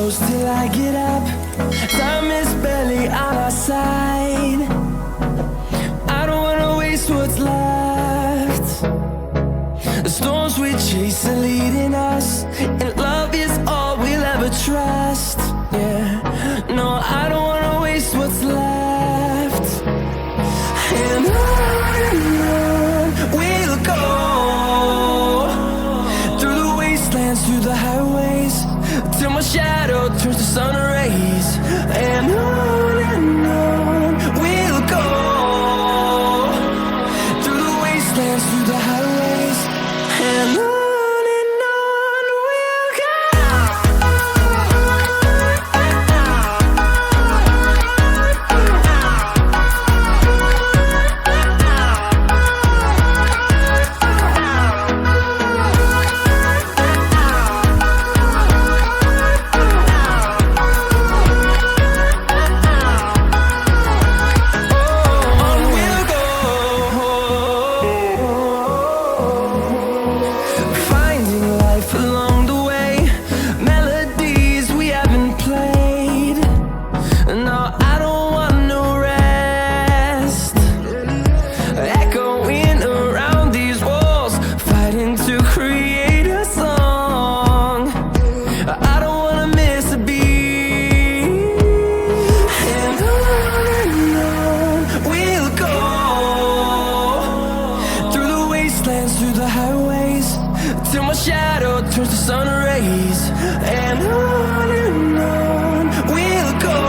close till I get up. Time is barely on our side. I don't wanna waste what's left. The storms we chase are leading us, and love is all we'll ever trust. Yeah, no, I don't wanna waste what's left. And on we'll go, through the wastelands, through the highways, till my shadow turns to sun rays. And on we'll go, through the wastelands, through the highways, and on we'll go. Through the highways, till my shadow turns to sun rays. And on we'll go,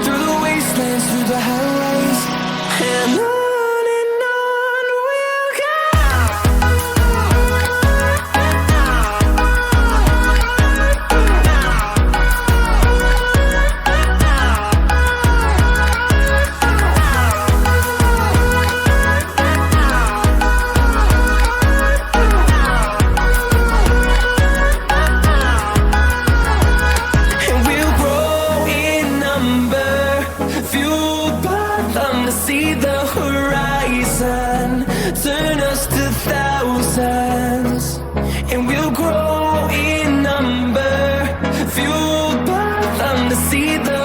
through the wastelands, through the highways, and on we'll go. See the horizon turn us to thousands, and we'll grow in number, fueled by them to see the